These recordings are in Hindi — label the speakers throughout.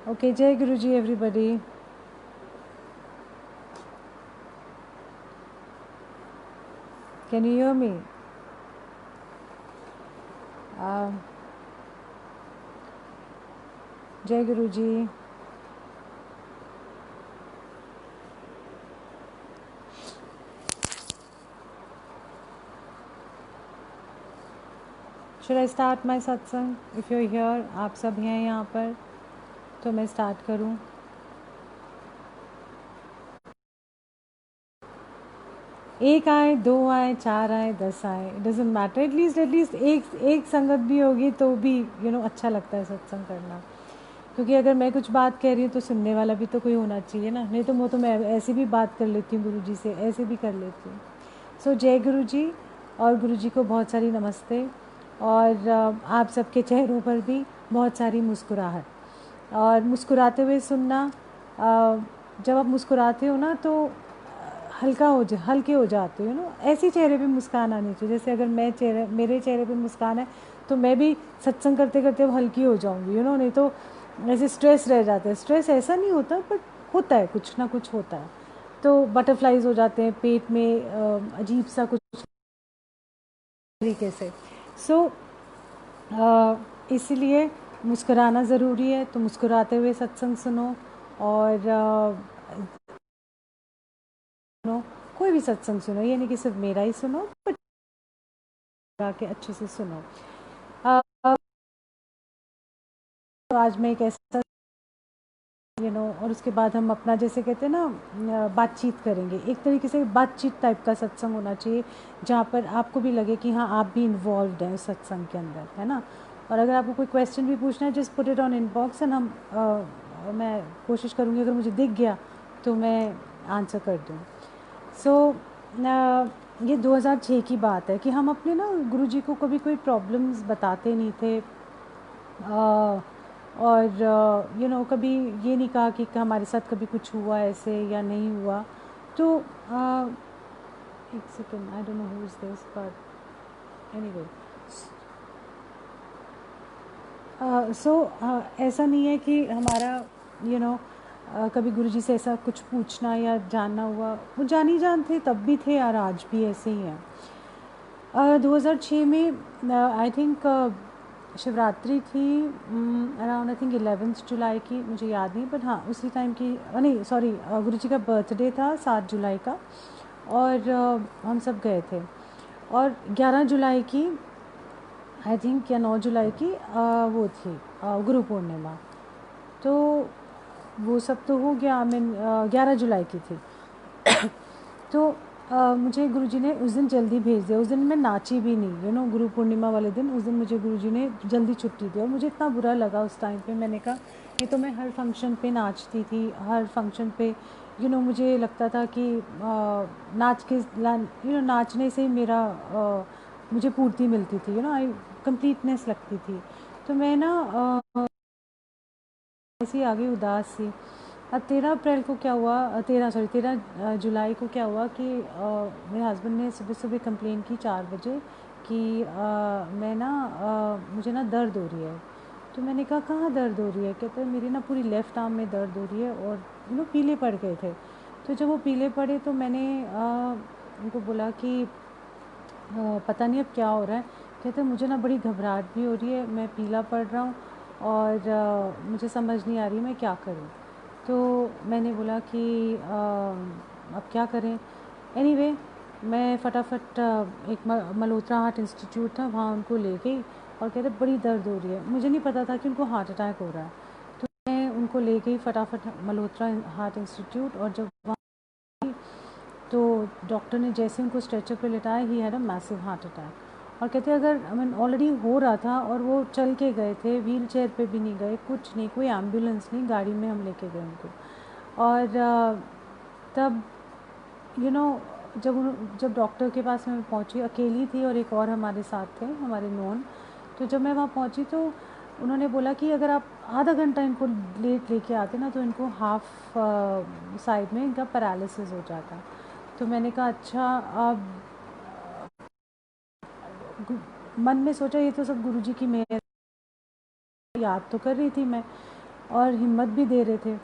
Speaker 1: Okay, Jai Guruji, everybody. Can you hear me? Um, Jai Guruji. Should I start my satsang? If you're here, आप सब हैं यहाँ पर, तो मैं start करूँ. एक आए, दो आए, चार आए, 10 आए, it doesn't matter. At least एक संगत भी होगी तो भी अच्छा लगता है सत्संग करना. क्योंकि अगर मैं कुछ बात कह रही हूँ तो सुनने वाला भी तो कोई होना चाहिए ना. नहीं तो मैं ऐसे भी बात कर लेती हूँ गुरु जी से, ऐसे भी कर लेती हूँ. सो जय गुरु जी. और गुरु जी को बहुत सारी नमस्ते. और आप सबके चेहरों पर भी बहुत सारी मुस्कुराहट. और मुस्कुराते हुए सुनना. जब आप मुस्कुराते हो ना तो हल्के हो जाते हो ऐसी चेहरे पे मुस्कान आनी चाहिए. जैसे अगर मेरे चेहरे पे मुस्कान है तो मैं भी सत्संग करते करते अब हल्की हो जाऊंगी नहीं तो ऐसे स्ट्रेस रह जाता है. स्ट्रेस ऐसा नहीं होता बट होता है, कुछ ना कुछ होता है. तो बटरफ्लाइज हो जाते हैं पेट में, अजीब सा कुछ तरीके से. सो इसलिए मुस्कुराना ज़रूरी है. तो मुस्कुराते हुए सत्संग सुनो. और सुनो, कोई भी सत्संग सुनो, ये नहीं कि सिर्फ मेरा ही सुनो, बट के अच्छे से सुनो. अ, तो आज मैं एक ऐसा और उसके बाद हम अपना जैसे कहते हैं ना बातचीत करेंगे. एक तरीके से बातचीत टाइप का सत्संग होना चाहिए जहाँ पर आपको भी लगे कि हाँ आप भी इन्वॉल्व हैं उस सत्संग के अंदर, है ना. और अगर आपको कोई क्वेश्चन भी पूछना है just put it on inbox and मैं कोशिश करूँगी अगर मुझे दिख गया तो मैं आंसर कर दूँ. सो ये 2006 की बात है कि हम अपने ना गुरुजी को कभी कोई प्रॉब्लम्स बताते नहीं थे. और कभी ये नहीं कहा कि हमारे साथ कभी कुछ हुआ ऐसे या नहीं हुआ. तो एक second, I don't know who is this but anyway. So ऐसा नहीं है कि हमारा यू नो कभी गुरुजी से ऐसा कुछ पूछना या जानना हुआ. वो जानी जान थे तब भी थे और आज भी ऐसे ही हैं. 2006 में आई थिंक शिवरात्रि थी. अराउंड आई थिंक 11 जुलाई की, मुझे याद नहीं बट हाँ उसी टाइम की. नहीं सॉरी, गुरु जी का बर्थडे था 7 जुलाई का. और हम सब गए थे. और 11 जुलाई की आई थिंक या 9 जुलाई की वो थी गुरु पूर्णिमा. तो वो सब तो हो गया. आई मीन 11 जुलाई की थी. तो मुझे गुरुजी ने उस दिन जल्दी भेज दिया. उस दिन मैं नाची भी नहीं गुरु पूर्णिमा वाले दिन. उस दिन मुझे गुरुजी ने जल्दी छुट्टी दी और मुझे इतना बुरा लगा उस टाइम पे. मैंने कहा ये तो मैं हर फंक्शन पे नाचती थी, हर फंक्शन पे मुझे लगता था कि नाचने से ही मेरा मुझे पूर्ति मिलती थी. आई कंप्लीटनेस लगती थी. तो मैं ना ऐसी आ गई उदास सी. अब 13 अप्रैल को क्या हुआ, 13 जुलाई को क्या हुआ कि मेरे हस्बैंड ने सुबह सुबह कंप्लेन की 4 बजे कि मैं ना मुझे ना दर्द हो रही है. तो मैंने कहा कहाँ दर्द हो रही है. कहते हैं मेरी ना पूरी लेफ़्ट आर्म में दर्द हो रही है. और पीले पड़ गए थे. तो जब वो पीले पड़े तो मैंने उनको बोला कि पता नहीं अब क्या हो रहा है. कहते मुझे ना बड़ी घबराहट भी हो रही है, मैं पीला पड़ रहा हूँ और मुझे समझ नहीं आ रही मैं क्या करूँ. तो मैंने बोला कि अब क्या करें. एनीवे मैं फटाफट एक मल्होत्रा हार्ट इंस्टीट्यूट था वहाँ उनको ले गई. और कहते बड़ी दर्द हो रही है. मुझे नहीं पता था कि उनको हार्ट अटैक हो रहा है. तो मैं उनको ले गई फटाफट मल्होत्रा हार्ट इंस्टीट्यूट. और जब वहाँ तो डॉक्टर ने जैसे उनको स्ट्रेचर पे लिटाया, he had a massive heart attack. और कहते अगर आई मीन ऑलरेडी हो रहा था और वो चल के गए थे, व्हील चेयर पर भी नहीं गए, कुछ नहीं, कोई एम्बुलेंस नहीं, गाड़ी में हम लेके गए उनको. और तब यू नो जब डॉक्टर के पास मैं पहुंची, अकेली थी और एक और हमारे साथ थे, हमारे नॉन. तो जब मैं वहाँ पहुंची तो उन्होंने बोला कि अगर आप आधा घंटा इनको लेट लेके आते ना तो इनको हाफ साइड में इनका पैरालिसिस हो जाता. तो मैंने कहा अच्छा. अब मन में सोचा ये तो सब गुरुजी की मेहर. याद तो कर रही थी मैं. और हिम्मत भी दे रहे थे।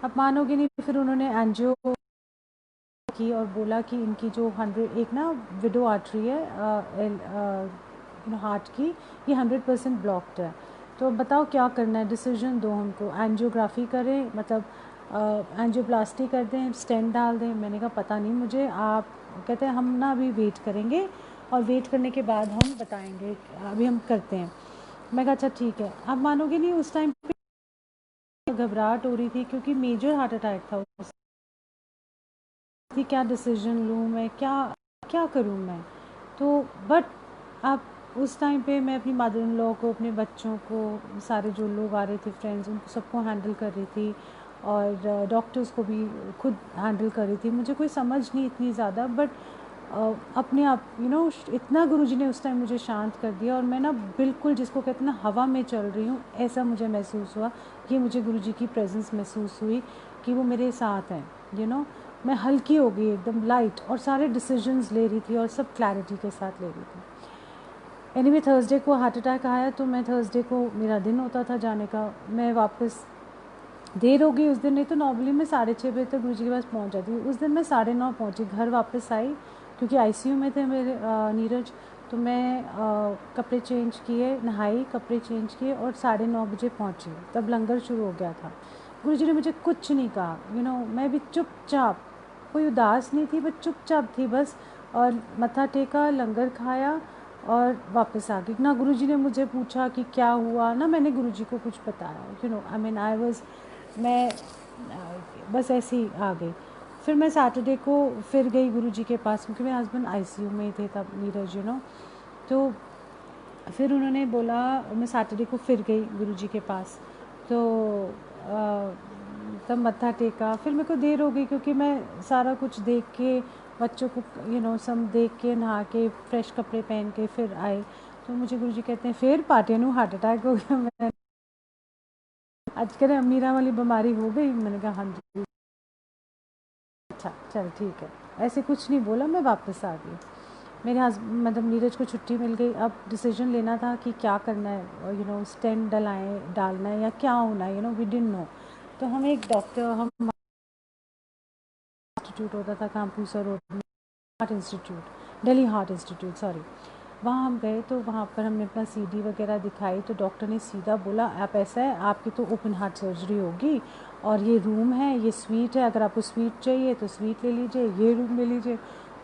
Speaker 1: आप मानोगे नहीं, फिर उन्होंने एंजियो की और बोला कि इनकी जो 100 एक ना विडो आर्टरी है हार्ट की, ये 100% ब्लॉक्ड है। तो अब बताओ क्या करना है, डिसीजन दो हमको, एंजियोग्राफी करें, मतलब एंजियोप्लास्टी कर दें, स्टेंट डाल दें। मैंने कहा पता नहीं मुझे, आप कहते हैं हम ना अभी वेट करेंगे और वेट करने के बाद हम बताएंगे, अभी हम करते हैं। मैं कहा अच्छा ठीक है। आप मानोगे नहीं, उस टाइम पे घबराहट हो रही थी क्योंकि मेजर हार्ट अटैक था कि क्या डिसीजन लूँ मैं, क्या क्या करूँ मैं। तो बट आप उस टाइम पे मैं अपनी मदर इन लॉ को, अपने बच्चों को, सारे जो लोग आ रहे थे फ्रेंड्स, उनको सबको हैंडल कर रही थी और डॉक्टर्स को भी खुद हैंडल कर रही थी। मुझे कोई समझ नहीं इतनी ज़्यादा, बट अपने आप इतना गुरुजी ने उस टाइम मुझे शांत कर दिया और मैं ना बिल्कुल, जिसको कहते हैं ना, हवा में चल रही हूँ, ऐसा मुझे महसूस हुआ। कि मुझे गुरुजी की प्रेजेंस महसूस हुई कि वो मेरे साथ हैं। मैं हल्की हो गई, एकदम लाइट, और सारे डिसीजंस ले रही थी और सब क्लैरिटी के साथ ले रही थी। एनीवे थर्सडे को हार्ट अटैक आया, तो मैं थर्सडे को मेरा दिन होता था जाने का। मैं वापस देर हो गई उस दिन, नहीं तो नॉर्मली मैं 6:30 बजे तक गुरुजी के पास पहुंच जाती हूँ। उस दिन मैं 9:30 पहुंची, घर वापस आई क्योंकि आईसीयू में थे मेरे नीरज। तो मैं कपड़े चेंज किए, नहाई, कपड़े चेंज किए और 9:30 बजे पहुंची। तब लंगर शुरू हो गया था। गुरुजी ने मुझे कुछ नहीं कहा, मैं भी चुपचाप, कोई उदास नहीं थी, बस चुपचाप थी बस। और मत्था टेका, लंगर खाया और वापस आ गई। ना गुरुजी ने मुझे पूछा कि क्या हुआ, ना मैंने गुरुजी को कुछ बताया। आई मीन आई वाज, मैं बस ऐसे ही आ गई। फिर मैं सैटरडे को फिर गई गुरुजी के पास क्योंकि मेरे हस्बैंड आईसीयू में ही थे तब, नीरज तो फिर उन्होंने बोला, मैं सैटरडे को फिर गई गुरुजी के पास। तो तब मत्था टेका। फिर मेरे को देर हो गई क्योंकि मैं सारा कुछ देख के, बच्चों को सब देख के, नहा के, फ्रेश कपड़े पहन के फिर आए। तो मुझे गुरुजी कहते हैं फिर पार्टियां नू हार्ट अटैक हो गया। मैं आज कह रहे अमीरा वाली बीमारी हो गई। मैंने कहा हाँ जी। अच्छा चल ठीक है, ऐसे कुछ नहीं बोला, मैं वापस आ गई। मेरे मतलब नीरज को छुट्टी मिल गई। अब डिसीजन लेना था कि क्या करना है, स्टेंट डालना है या क्या होना है, वी डिडंट नो। तो हम एक डॉक्टर, हम इंस्टीट्यूट होता था कामपूसा रोड में, heart institute, Delhi heart institute, sorry. वहाँ हम गए तो वहाँ पर हमने अपना सीडी वगैरह दिखाई तो डॉक्टर ने सीधा बोला, आप ऐसा है, आपकी तो ओपन हार्ट सर्जरी होगी और ये रूम है, ये स्वीट है, अगर आपको स्वीट चाहिए तो स्वीट ले लीजिए, ये रूम ले लीजिए।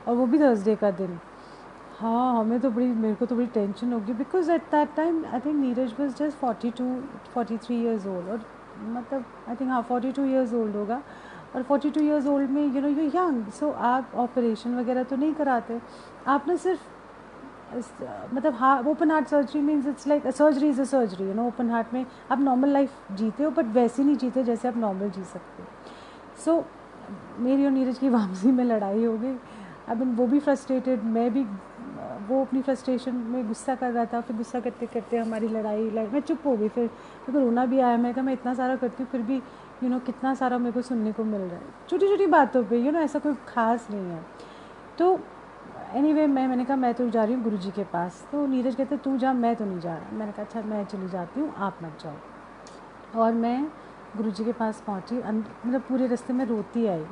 Speaker 1: और वो भी थर्सडे का दिन। हाँ, मेरे को तो बड़ी टेंशन होगी because at that time I think Neeraj was just 43 years old. और मतलब आई थिंक हाँ 42 ईयर्स ओल्ड होगा। और 42 ईयर्स ओल्ड में यू यंग, सो आप ऑपरेशन वगैरह तो नहीं कराते, आप ना सिर्फ मतलब हाँ, open heart surgery means it's like surgery is a surgery, open heart में आप नॉर्मल लाइफ जीते हो बट वैसे नहीं जीते जैसे आप नॉर्मल जी सकते हो। सो मेरी और नीरज की वापसी में लड़ाई हो गई। अब वो भी फ्रस्ट्रेटेड, मैं भी, वो अपनी फ्रस्ट्रेशन में गुस्सा कर रहा था। फिर गुस्सा करते करते हमारी लड़ाई मैं चुप हो गई। फिर मेरे को रोना भी आया। मैं कहा मैं इतना सारा करती हूँ फिर भी कितना सारा मेरे को सुनने को मिल रहा है छोटी छोटी बातों पे, ऐसा कोई ख़ास नहीं है। तो एनीवे मैंने कहा मैं तो जा रही हूँ गुरुजी के पास। तो नीरज कहते तू जा, मैं तो नहीं जा रहा। मैंने कहा अच्छा मैं चली जाती हूँ, आप मत जाओ। और मैं गुरुजी के पास पहुँची। मतलब पूरे रास्ते में रोती आई,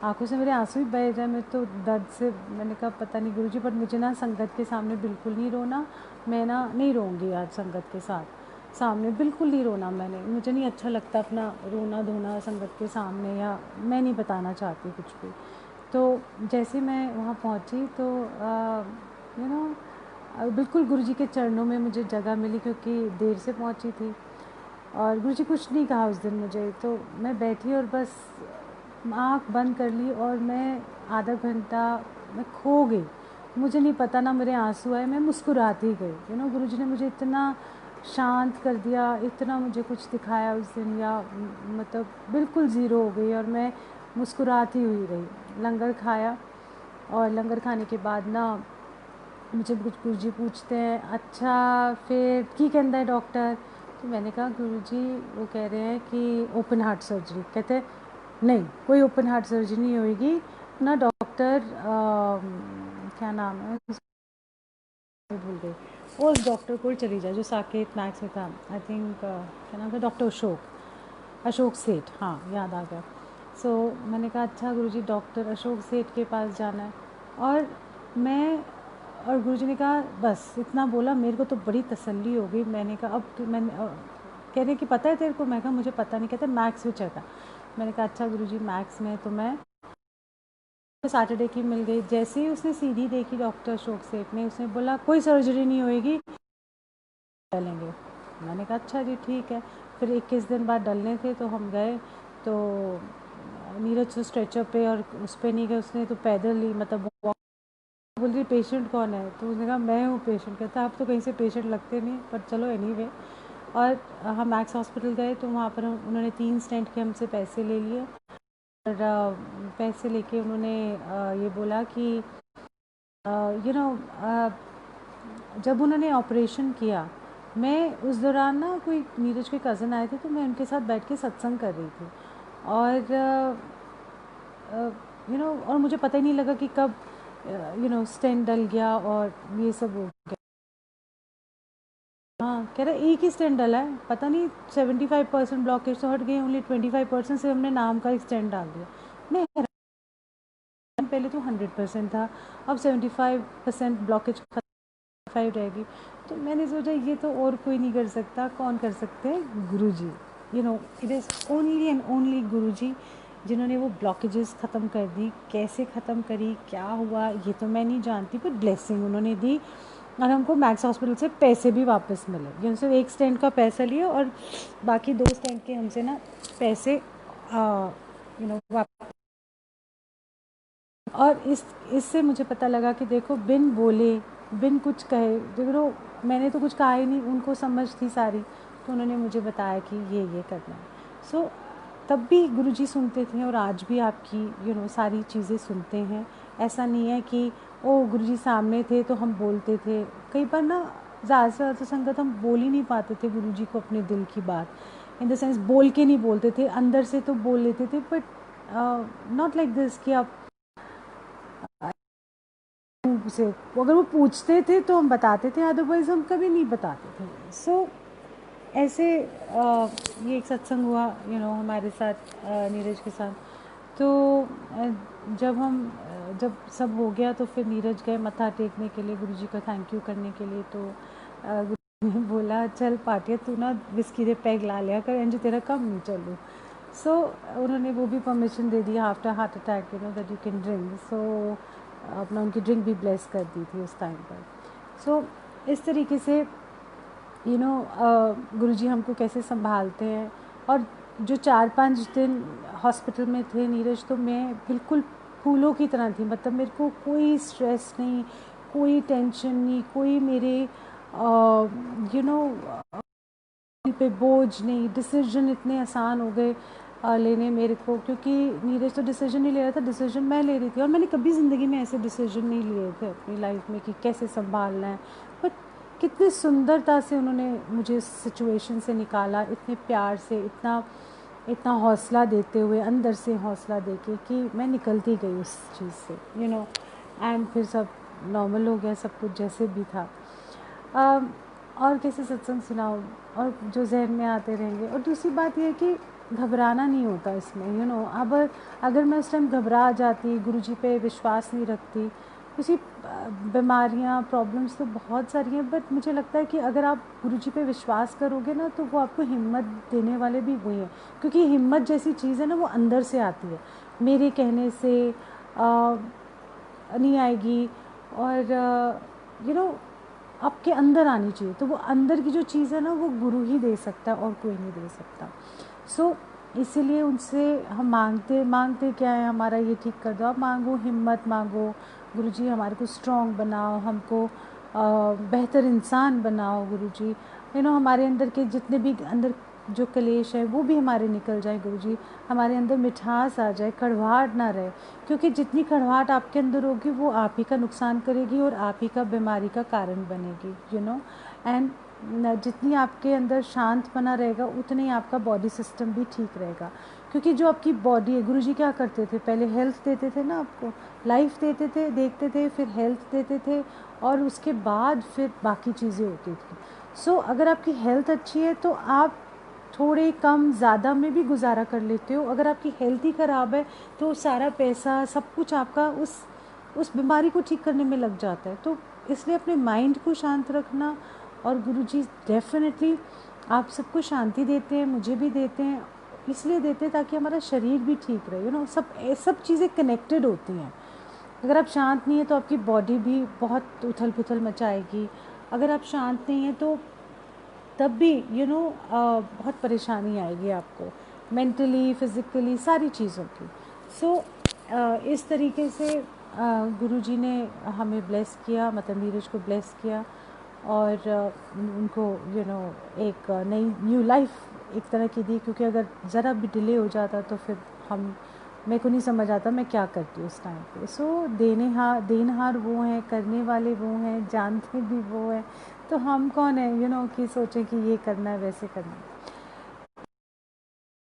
Speaker 1: आंखों से मेरे आंसू ही बह जाए। मैं तो दर्द से, मैंने कहा पता नहीं गुरुजी, बट मुझे ना संगत के सामने बिल्कुल नहीं रोना। मैं ना नहीं रोऊंगी आज संगत के सामने बिल्कुल नहीं रोना। मुझे नहीं अच्छा लगता अपना रोना धोना संगत के सामने, या मैं नहीं बताना चाहती कुछ भी। तो जैसे मैं वहाँ पहुँची तो यू नो बिल्कुल गुरुजी के चरणों में मुझे जगह मिली क्योंकि देर से पहुँची थी। और गुरुजी कुछ नहीं कहा उस दिन मुझे। तो मैं बैठी और बस आँख बंद कर ली और मैं आधा घंटा मैं खो गई। मुझे नहीं पता ना मेरे आंसू आए, मैं मुस्कुराती गई। गुरुजी ने मुझे इतना शांत कर दिया, इतना मुझे कुछ दिखाया उस दिन, या मतलब बिल्कुल ज़ीरो हो गई और मैं मुस्कुराती हुई रही। लंगर खाया और लंगर खाने के बाद ना मुझे कुछ गुरुजी पूछते हैं अच्छा फिर की कहता है डॉक्टर। तो मैंने कहा गुरुजी वो कह रहे हैं कि ओपन हार्ट सर्जरी। कहते हैं नहीं, कोई ओपन हार्ट सर्जरी नहीं होएगी ना डॉक्टर, क्या नाम है भूल गई, वो उस डॉक्टर को चली जाए जो साकेत मैक्स में था, आई थिंक क्या नाम था, डॉक्टर अशोक। अशोक सेठ, हाँ याद आ गया। सो मैंने कहा अच्छा गुरुजी डॉक्टर अशोक सेठ के पास जाना है। और मैं और गुरुजी ने कहा बस इतना बोला, मेरे को तो बड़ी तसल्ली हो गई। मैंने कहा अब मैंने कह रहे कि पता है तेरे को? मैं कहा मुझे पता नहीं। कहते मैथ्स में चढ़ा। मैंने कहा अच्छा गुरुजी मैथ्स में। तो मैं सैटरडे की मिल गई। जैसे ही उसने सीढ़ी देखी डॉक्टर अशोक सेठ ने, उसने बोला कोई सर्जरी नहीं होएगी, डलेंगे। मैंने कहा अच्छा जी ठीक है। फिर 21 दिन बाद डलने थे तो हम गए। तो नीरज तो स्ट्रेचर पे और उस पर नहीं गए, उसने तो पैदल ही मतलब बोल रही पेशेंट कौन है? तो उसने कहा मैं हूँ पेशेंट। कहता आप तो कहीं से पेशेंट लगते नहीं, पर चलो एनीवे। और हम मैक्स हॉस्पिटल गए तो वहाँ पर उन्होंने 3 स्टेंट के हमसे पैसे ले लिए। और पैसे लेके उन्होंने ये बोला कि यू नो जब उन्होंने ऑपरेशन किया, मैं उस दौरान ना कोई नीरज के कज़न आए थे तो मैं उनके साथ बैठ के सत्संग कर रही थी। और और मुझे पता ही नहीं लगा कि कब स्टेंट डल गया और ये सब हो गया। हाँ कह रहा एक ही स्टेंट डला है, पता नहीं 75% ब्लॉकेज तो हट गई, ओनली 25% से हमने नाम का एक स्टेंट डाल दिया। मैं पहले तो 100% था, अब 75% ब्लॉकेज 5 रहेगी। तो मैंने सोचा ये तो और कोई नहीं कर सकता, कौन कर सकते हैं? Guruji. It is only and only Guruji जिन्होंने वो ब्लॉकेजेस ख़त्म कर दी। कैसे ख़त्म करी, क्या हुआ, ये तो मैं नहीं जानती, पर ब्लेसिंग उन्होंने दी। और हमको मैक्स हॉस्पिटल से पैसे भी वापस मिले। ये सिर्फ एक स्टेंट का पैसा लिया और बाकी 2 स्टेंट के हमसे ना पैसे वापस। और इससे मुझे पता लगा कि देखो बिन बोले, बिन कुछ कहे, देखो मैंने तो कुछ कहा ही नहीं, उनको समझ थी सारी। तो उन्होंने मुझे बताया कि ये करना है। सो तब भी गुरुजी सुनते थे और आज भी आपकी सारी चीज़ें सुनते हैं। ऐसा नहीं है कि ओ गुरुजी सामने थे तो हम बोलते थे। कई बार ना ज़्यादा से ज़्यादा संगत हम बोल ही नहीं पाते थे गुरुजी को अपने दिल की बात। इन द सेंस बोल के नहीं बोलते थे, अंदर से तो बोल लेते थे, बट नॉट लाइक दिस कि आप से अगर वो पूछते थे तो हम बताते थे, अदरवाइज़ हम कभी नहीं बताते थे। सो ऐसे ये एक सत्संग हुआ हमारे साथ, नीरज के साथ। तो जब सब हो गया तो फिर नीरज गए मत्था टेकने के लिए, गुरुजी का थैंक यू करने के लिए। तो गुरुजी ने बोला चल पाटिया तू ना विस्की दे पैग ला लिया कर, एंड तेरा कम नहीं चलू। सो उन्होंने वो भी परमिशन दे दिया after heart attack that you can drink. So अपना उनकी ड्रिंक भी ब्लेस कर दी थी उस टाइम पर। सो इस तरीके से गुरुजी हमको कैसे संभालते हैं। और जो 4-5 दिन हॉस्पिटल में थे नीरज, तो मैं बिल्कुल फूलों की तरह थी। मतलब मेरे को कोई स्ट्रेस नहीं, कोई टेंशन नहीं, कोई मेरे दिल पे बोझ नहीं। डिसीजन इतने आसान हो गए लेने मेरे को, क्योंकि नीरज तो डिसीजन नहीं ले रहा था, डिसीजन मैं ले रही थी। और मैंने कभी ज़िंदगी में ऐसे डिसीजन नहीं लिए थे अपनी लाइफ में कि कैसे संभालना है। बट कितनी सुंदरता से उन्होंने मुझे इस सिचुएशन से निकाला, इतने प्यार से, इतना इतना हौसला देते हुए, अंदर से हौसला देके कि मैं निकलती गई उस चीज़ से एंड फिर सब नॉर्मल हो गया, सब कुछ जैसे भी था। और कैसे सत्संग सुनाओ और जो जहन में आते रहेंगे। और दूसरी बात यह है कि घबराना नहीं होता इसमें। अब अगर मैं उस टाइम घबरा जाती, गुरुजी पे विश्वास नहीं रखती, उसी बीमारियाँ प्रॉब्लम्स तो बहुत सारी हैं, बट मुझे लगता है कि अगर आप गुरुजी पे विश्वास करोगे ना तो वो आपको हिम्मत देने वाले भी वही हैं। क्योंकि हिम्मत जैसी चीज़ है ना, वो अंदर से आती है, मेरे कहने से नहीं आएगी। और आपके अंदर आनी चाहिए। तो वो अंदर की जो चीज़ है ना, वो गुरु ही दे सकता है और कोई नहीं दे सकता। सो इसीलिए उनसे हम मांगते क्या है, हमारा ये ठीक कर दो। आप मांगो, हिम्मत मांगो, गुरुजी हमारे को स्ट्रॉन्ग बनाओ, हमको बेहतर इंसान बनाओ गुरुजी। हमारे अंदर के जितने भी अंदर जो कलेश है वो भी हमारे निकल जाए गुरुजी, हमारे अंदर मिठास आ जाए, कड़वाहट ना रहे। क्योंकि जितनी कड़वाहट आपके अंदर होगी वो आप ही का नुकसान करेगी और आप ही का बीमारी का कारण बनेगी एंड जितनी आपके अंदर शांत बना रहेगा उतनी आपका बॉडी सिस्टम भी ठीक रहेगा। क्योंकि जो आपकी बॉडी है, गुरुजी क्या करते थे, पहले हेल्थ देते थे ना आपको, लाइफ देते थे, देखते थे, फिर हेल्थ देते थे और उसके बाद फिर बाकी चीज़ें होती थी। सो अगर आपकी हेल्थ अच्छी है तो आप थोड़े कम ज़्यादा में भी गुजारा कर लेते हो। अगर आपकी हेल्थ ही ख़राब है तो सारा पैसा सब कुछ आपका उस बीमारी को ठीक करने में लग जाता है। तो इसलिए अपने माइंड को शांत रखना, और गुरुजी डेफिनेटली आप सबको शांति देते हैं, मुझे भी देते हैं, इसलिए देते हैं ताकि हमारा शरीर भी ठीक रहे। सब चीज़ें कनेक्टेड होती हैं। अगर आप शांत नहीं हैं तो आपकी बॉडी भी बहुत उथल पुथल मचाएगी। अगर आप शांत नहीं हैं तो तब भी बहुत परेशानी आएगी आपको, मेंटली, फिज़िकली, सारी चीज़ों की। इस तरीके से गुरुजी ने हमें ब्लेस किया, मतलब नीरज को ब्लेस किया, और उनको एक नई न्यू लाइफ एक तरह की दी। क्योंकि अगर ज़रा भी डिले हो जाता तो फिर मेरे को नहीं समझ आता मैं क्या करती उस टाइम पे। देनहार वो हैं, करने वाले वो हैं, जानते भी वो हैं, तो हम कौन है कि सोचें कि ये करना है वैसे करना है।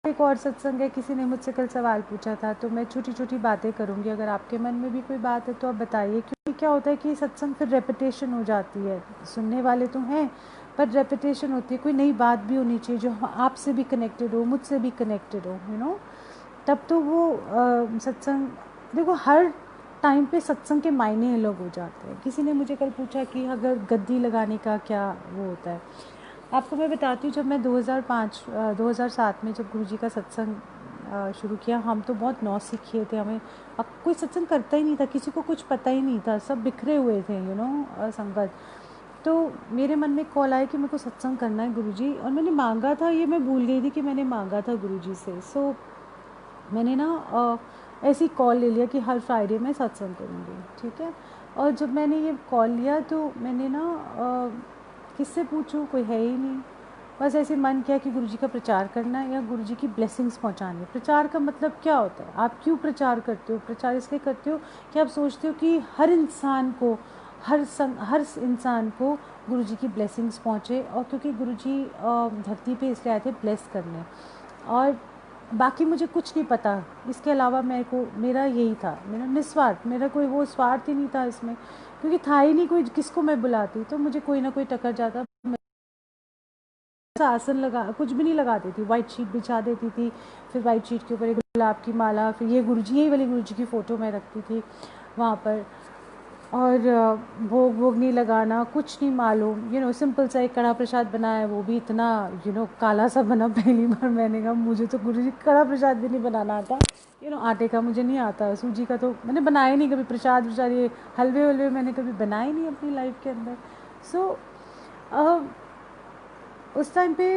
Speaker 1: एक और सत्संग है, किसी ने मुझसे कल सवाल पूछा था, तो मैं छोटी छोटी बातें करूँगी। अगर आपके मन में भी कोई बात है तो आप बताइए, क्योंकि क्या होता है कि सत्संग फिर रेपिटेशन हो जाती है। सुनने वाले तो हैं पर रेपिटेशन होती है। कोई नई बात भी होनी चाहिए जो आपसे भी कनेक्टेड हो, मुझसे भी कनेक्टेड हो तब तो वो सत्संग। देखो, हर टाइम पे सत्संग के मायने अलग हो जाते हैं। किसी ने मुझे कल पूछा कि अगर गद्दी लगाने का क्या वो होता है। आपको मैं बताती हूँ, जब मैं 2007 में जब गुरुजी का सत्संग शुरू किया, हम तो बहुत नौसिखिए थे। हमें अब कोई सत्संग करता ही नहीं था, किसी को कुछ पता ही नहीं था, सब बिखरे हुए थे संगत। तो मेरे मन में कॉल आया कि मेरे को सत्संग करना है गुरुजी, और मैंने मांगा था, ये मैं भूल गई थी कि मैंने मांगा था गुरुजी से। मैंने ऐसी कॉल ले लिया कि हर फ्राइडे मैं सत्संग करूँगी, ठीक है। और जब मैंने ये कॉल लिया तो मैंने किससे पूछूं, कोई है ही नहीं। बस ऐसे मन किया कि गुरुजी का प्रचार करना है या गुरुजी की ब्लेसिंग्स पहुंचानी है। प्रचार का मतलब क्या होता है? आप क्यों प्रचार करते हो? प्रचार इसलिए करते हो कि आप सोचते हो कि हर इंसान को गुरुजी की ब्लेसिंग्स पहुंचे, और क्योंकि गुरुजी धरती पे इसलिए आए थे ब्लेस करने, और बाकी मुझे कुछ नहीं पता इसके अलावा। मेरा यही था, मेरा निस्वार्थ, मेरा कोई वो स्वार्थ ही नहीं था इसमें, क्योंकि था ही नहीं कोई किसको मैं बुलाती। तो मुझे कोई ना कोई टकर जाता। आसन लगा, कुछ भी नहीं लगाती थी, वाइट शीट बिछा देती थी, फिर वाइट शीट के ऊपर एक गुलाब की माला, फिर यही वाली गुरुजी की फ़ोटो मैं रखती थी वहाँ पर। और भोग नहीं लगाना, कुछ नहीं मालूम। सिंपल सा एक कड़ा प्रसाद बनाया, वो भी इतना काला सा बना। पहली बार मैंने कहा मुझे तो गुरुजी कड़ा प्रसाद भी नहीं बनाना आता। आटे का मुझे नहीं आता, सूजी का तो मैंने बनाया नहीं कभी। प्रसाद ये हलवे मैंने कभी बनाए नहीं अपनी लाइफ के अंदर। उस टाइम पे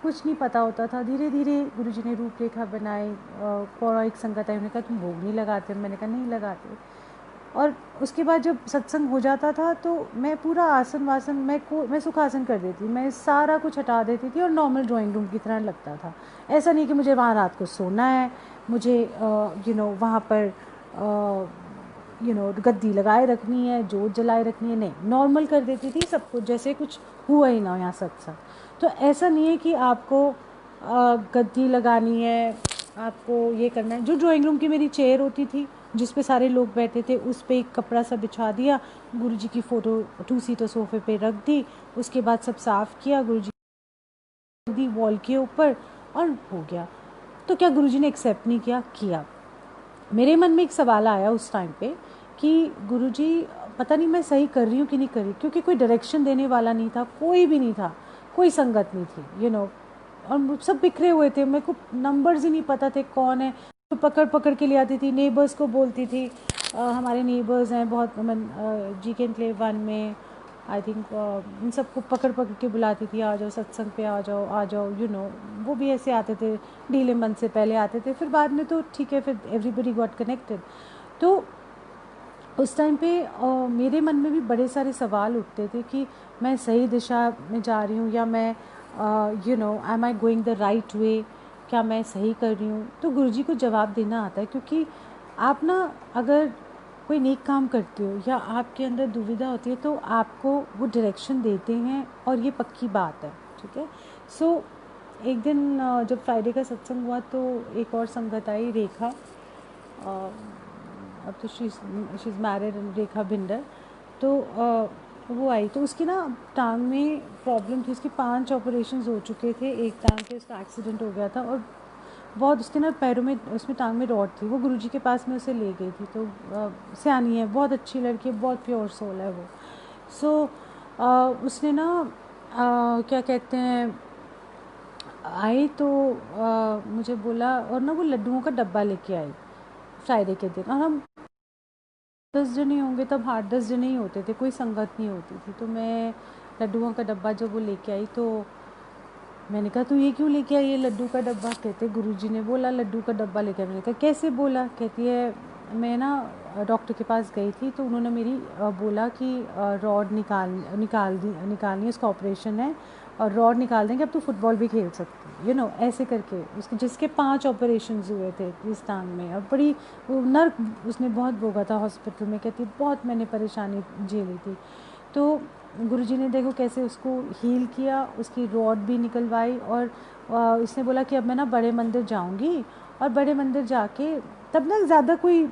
Speaker 1: कुछ नहीं पता होता था। धीरे धीरे गुरुजी ने रूपरेखा बनाई। पौराणिक संगत आई, उन्होंने कहा तुम भोग नहीं लगाते? मैंने कहा नहीं लगाते। और उसके बाद जब सत्संग हो जाता था तो मैं पूरा आसन वासन मैं सुखासन कर देती, मैं सारा कुछ हटा देती थी, और नॉर्मल ड्राइंग रूम की तरह लगता था। ऐसा नहीं कि मुझे वहाँ रात को सोना है, मुझे वहाँ पर गद्दी लगाए रखनी है, जोत जलाए रखनी है, नहीं, नॉर्मल कर देती थी सब कुछ, जैसे कुछ हुआ ही ना यहाँ सत्संग। तो ऐसा नहीं है कि आपको गद्दी लगानी है, आपको ये करना है। जो ड्राइंग रूम की मेरी चेयर होती थी जिस पे सारे लोग बैठे थे, उस पे एक कपड़ा सा बिछा दिया, गुरुजी की फ़ोटो 2 सीटर सोफे पे रख दी, उसके बाद सब साफ़ किया, गुरुजी दी वॉल के ऊपर, और हो गया। तो क्या गुरुजी ने एक्सेप्ट नहीं किया? किया। मेरे मन में एक सवाल आया उस टाइम पे कि गुरुजी पता नहीं मैं सही कर रही हूँ कि नहीं कर रही, क्योंकि कोई डायरेक्शन देने वाला नहीं था, कोई भी नहीं था, कोई संगत नहीं थी, और सब बिखरे हुए थे। मेरे को नंबर्स ही नहीं पता थे कौन है। तो पकड़ के ले आती थी, नेबर्स को बोलती थी। हमारे नेबर्स हैं बहुत, जी के एनक्लेव 1 में आई थिंक, इन सबको पकड़ के बुलाती थी, आ जाओ सत्संग पे, आ जाओ। वो भी ऐसे आते थे, ढीले मन से पहले आते थे, फिर बाद में तो ठीक है, फिर एवरीबडी गॉट कनेक्टेड। तो उस टाइम पे मेरे मन में भी बड़े सारे सवाल उठते थे कि मैं सही दिशा में जा रही हूँ, या मैं am I going the right way, क्या मैं सही कर रही हूँ? तो गुरुजी को जवाब देना आता है, क्योंकि आप अगर कोई नेक काम करते हो या आपके अंदर दुविधा होती है तो आपको वो डायरेक्शन देते हैं, और ये पक्की बात है, ठीक है। एक दिन जब फ्राइडे का सत्संग हुआ तो एक और संगत आई, रेखा, अब तो शी इज़ मैरिड, रेखा भिंडर। तो वो आई तो उसकी ना टांग में प्रॉब्लम थी, उसकी 5 ऑपरेशंस हो चुके थे, एक टांग पे उसका एक्सीडेंट हो गया था और बहुत उसके ना पैरों में, उसमें टांग में रॉड थी। वो गुरुजी के पास में उसे ले गई थी। तो सियानी है, बहुत अच्छी लड़की है, बहुत प्योर सोल है वो। सो उसने ना क्या कहते हैं, आई तो मुझे बोला, और ना वो लड्डुओं का डब्बा लेके आई फ्राइडे के दिन, और हम 10 जने होंगे तब, 8-10 जने ही होते थे, कोई संगत नहीं होती थी। तो मैं लड्डुओं का डब्बा जब वो लेके आई तो मैंने कहा तू ये क्यों लेके आई ये लड्डू का डब्बा? कहते गुरुजी ने बोला लड्डू का डब्बा लेके। मैंने कहा कैसे बोला? कहती है मैं ना डॉक्टर के पास गई थी तो उन्होंने मेरी बोला कि रॉड निकालनी है, उसका ऑपरेशन है और रॉड निकाल देंगे, अब तू फुटबॉल भी खेल सकती, यू नो ऐसे करके। उसके जिसके 5 ऑपरेशन हुए थे इस टांग में, और बड़ी वो नर्क उसने बहुत भोगा था हॉस्पिटल में। कहती बहुत मैंने परेशानी झेली थी। तो गुरुजी ने देखो कैसे उसको हील किया, उसकी रॉड भी निकलवाई। और इसने बोला कि अब मैं ना बड़े मंदिर जाऊंगी, और बड़े मंदिर जाके, तब ना ज़्यादा कोई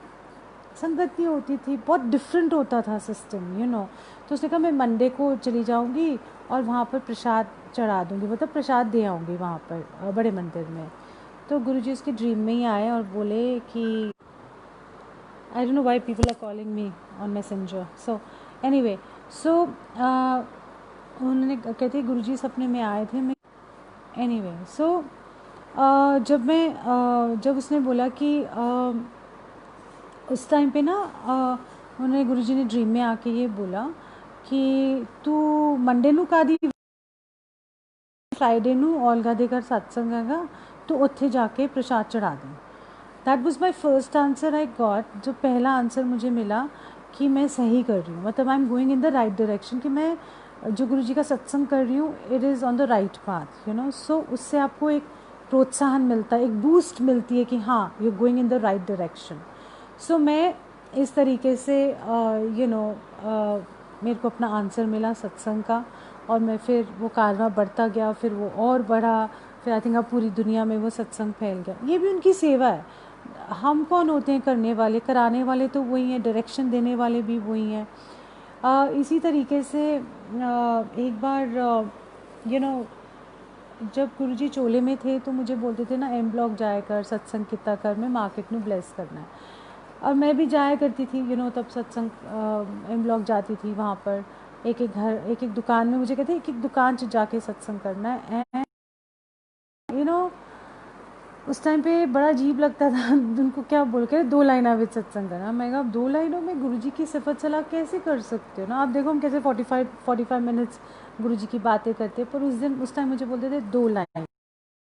Speaker 1: संगत नहीं होती थी, बहुत डिफरेंट होता था सिस्टम, यू नो। तो उसने कहा मैं मंडे को चली जाऊंगी और वहाँ पर प्रसाद चढ़ा दूंगी, मतलब प्रसाद दे आऊँगी वहाँ पर बड़े मंदिर में। तो गुरुजी उसके ड्रीम में ही आए और बोले कि I don't know why people are calling me on messenger. So anyway, so उन्होंने कहते गुरुजी सपने में आए थे। मैं एनीवे सो जब उसने बोला कि उस टाइम पे ना उन्होंने गुरुजी ने ड्रीम में आके ये बोला कि तू मंडे नू का दी फ्राइडे नू ओलगा दे घर सत्संग हैगा, तो उत्थे जाके प्रसाद चढ़ा दें। That was my first answer I got, जो पहला आंसर मुझे मिला कि मैं सही कर रही हूँ, मतलब I am going in the right direction, कि मैं जो गुरुजी का सत्संग कर रही हूँ it is on the right path, you know. So उससे आपको एक प्रोत्साहन मिलता है, एक बूस्ट मिलती है कि हाँ you going in the right direction. So मैं इस तरीके से यू नो मेरे को अपना आंसर मिला सत्संग का, और मैं फिर वो कारवां बढ़ता गया, फिर वो और बढ़ा, फिर आई थिंक अब पूरी दुनिया में वो सत्संग फैल गया। ये भी उनकी सेवा है। हम कौन होते हैं करने वाले? कराने वाले तो वही हैं, डायरेक्शन देने वाले भी वही हैं। इसी तरीके से एक बार यू नो जब गुरुजी चोले में थे तो मुझे बोलते थे ना एम ब्लॉक जाया कर, सत्संग कितना कर, मैं मार्केट में ब्लेस करना है। और मैं भी जाया करती थी, यू नो, तब सत्संग एम ब्लॉक जाती थी। वहाँ पर एक एक घर, एक एक दुकान में, मुझे कहते एक एक दुकान से जाके सत्संग करना है। एंड यू नो उस टाइम पे बड़ा अजीब लगता था उनको क्या बोल के 2 लाइना विद सत्संग करना। मैं कहा 2 लाइनों में गुरुजी की सिफत सलाह कैसे कर सकते हो ना आप? देखो हम कैसे 45 मिनट्स गुरुजी की बातें करते, पर उस टाइम मुझे बोलते थे 2 लाइन।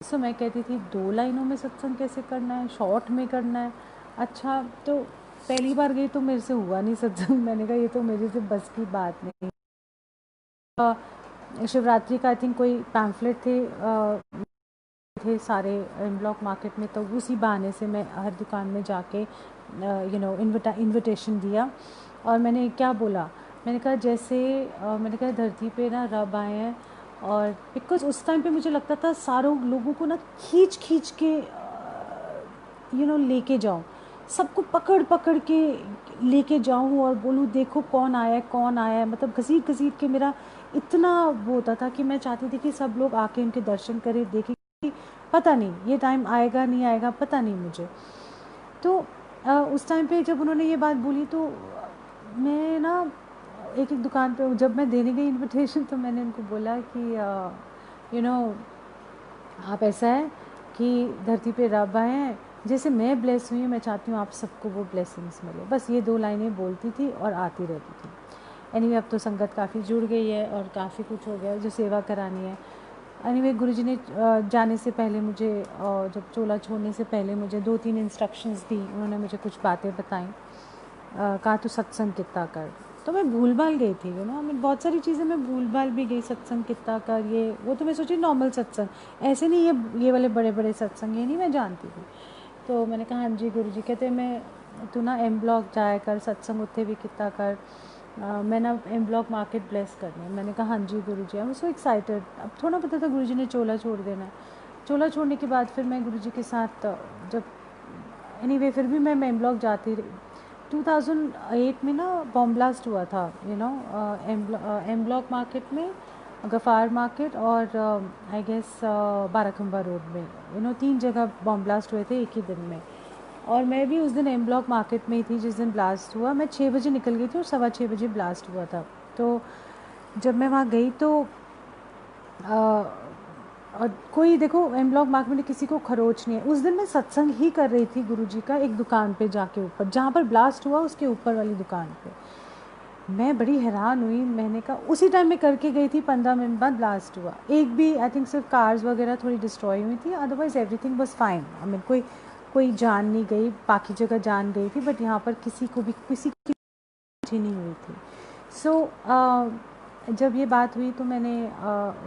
Speaker 1: सो मैं कहती थी 2 लाइनों में सत्संग कैसे करना है, शॉर्ट में करना है। अच्छा, तो पहली बार गई तो मेरे से हुआ नहीं सत्संग। मैंने कहा ये तो मेरे से बस की बात नहीं। शिवरात्रि का आई थिंक कोई पैम्फलेट थे सारे एम ब्लॉक मार्केट में, तो उसी बहाने से मैं हर दुकान में जाके यू नो इनविटेशन दिया। और मैंने क्या बोला, मैंने कहा जैसे मैंने कहा धरती पे ना रब आए हैं, और बिकॉज उस टाइम पे मुझे लगता था सारों लोगों को ना खींच खींच के यू नो लेके जाऊँ, सबको पकड़ पकड़ के लेके जाऊँ और बोलूँ देखो कौन आया है कौन आया है, मतलब घसीट घसीट के मेरा इतना वो होता था कि मैं चाहती थी कि सब लोग आके उनके दर्शन करें, देखें। पता नहीं ये टाइम आएगा नहीं आएगा, पता नहीं मुझे। तो उस टाइम पे जब उन्होंने ये बात बोली तो मैं ना एक एक दुकान पे जब मैं देने गई इनविटेशन तो मैंने उनको बोला कि यू नो आप ऐसा है कि धरती पे रब आए हैं, जैसे मैं ब्लेस हुई हूँ मैं चाहती हूँ आप सबको वो ब्लेसिंग्स मिले। बस ये 2 लाइनें बोलती थी और आती रहती थी। एनीवे अब तो संगत काफ़ी जुड़ गई है और काफ़ी कुछ हो गया है जो सेवा करानी है। एनीवे गुरुजी ने जाने से पहले मुझे जब चोला छोड़ने से पहले मुझे 2-3 इंस्ट्रक्शंस दी। उन्होंने मुझे कुछ बातें बताई, कहा तू सत्संग कितना कर। तो मैं भूल भाल गई थी, यू नो, मैं बहुत सारी चीज़ें मैं भूल भाल भी गई। सत्संग कितना कर, ये वो तो मैं सोची नॉर्मल सत्संग, ऐसे नहीं ये वाले बड़े बड़े सत्संग, ये नहीं मैं जानती थी। तो मैंने कहा हाँ जी गुरुजी। कहते मैं तू ना एम ब्लॉक जाया कर, सत्संग उत्थे भी कितना कर, मैं ना एम ब्लॉक मार्केट ब्लेस करनी है। मैंने कहा हाँ जी गुरुजी, आई एम सो एक्साइटेड। अब थोड़ा पता था गुरुजी ने चोला छोड़ देना है। चोला छोड़ने के बाद फिर मैं गुरुजी के साथ जब एनीवे फिर भी मैं एम ब्लॉक जाती रही। 2008 में ना बॉम्ब ब्लास्ट हुआ था, एम ब्लॉक मार्केट में, गफ़ार मार्केट और आई गेस बाराखंबा रोड में, 3 जगह बॉम्ब ब्लास्ट हुए थे एक ही दिन में। और मैं भी उस दिन एम ब्लॉक मार्केट में ही थी जिस दिन ब्लास्ट हुआ। मैं 6 बजे निकल गई थी और 6:15 बजे ब्लास्ट हुआ था। तो जब मैं वहाँ गई तो और कोई देखो एम ब्लॉक मार्केट में किसी को खरोच नहीं है। उस दिन मैं सत्संग ही कर रही थी गुरुजी का, एक दुकान पे जाके ऊपर, जहाँ पर ब्लास्ट हुआ उसके ऊपर वाली दुकान पे। मैं बड़ी हैरान हुई, मैंने कहा उसी टाइम में करके गई थी, 15 मिनट बाद ब्लास्ट हुआ। एक भी आई थिंक सिर्फ कार्स वगैरह थोड़ी डिस्ट्रॉय हुई थी, otherwise everything was fine. I mean कोई जान नहीं गई, बाकी जगह जान गई थी, बट यहाँ पर किसी की नहीं हुई थी। जब ये बात हुई तो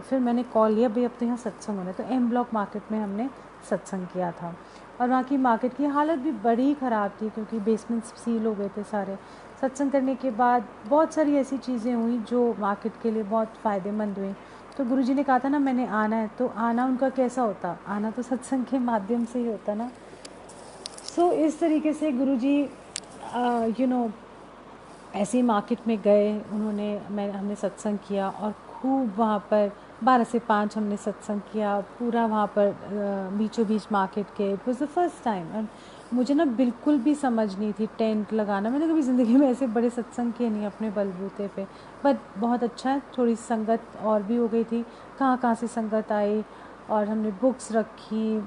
Speaker 1: फिर मैंने कॉल लिया, भाई अब तो यहाँ सत्संग होना है। तो एम ब्लॉक मार्केट में हमने सत्संग किया था और वहाँ की मार्केट की हालत भी बड़ी ख़राब थी क्योंकि बेसमेंट सील हो गए थे सारे। सत्संग करने के बाद बहुत सारी ऐसी चीज़ें हुई जो मार्केट के लिए बहुत फ़ायदेमंद हुई। तो गुरुजी ने कहा था ना मैंने आना है, तो आना उनका कैसा होता, आना तो सत्संग के माध्यम से ही होता ना। इस तरीके से गुरुजी ऐसे ही मार्केट में गए, हमने सत्संग किया और खूब वहाँ पर 12 से 5 हमने सत्संग किया पूरा वहाँ पर बीचों बीच मार्केट के। It was the first time और मुझे ना बिल्कुल भी समझ नहीं थी टेंट लगाना। मैंने कभी ज़िंदगी में ऐसे बड़े सत्संग किए नहीं अपने बलबूते पे, बट बहुत अच्छा है, थोड़ी संगत और भी हो गई थी, कहाँ कहाँ से संगत आई और हमने बुक्स रखी,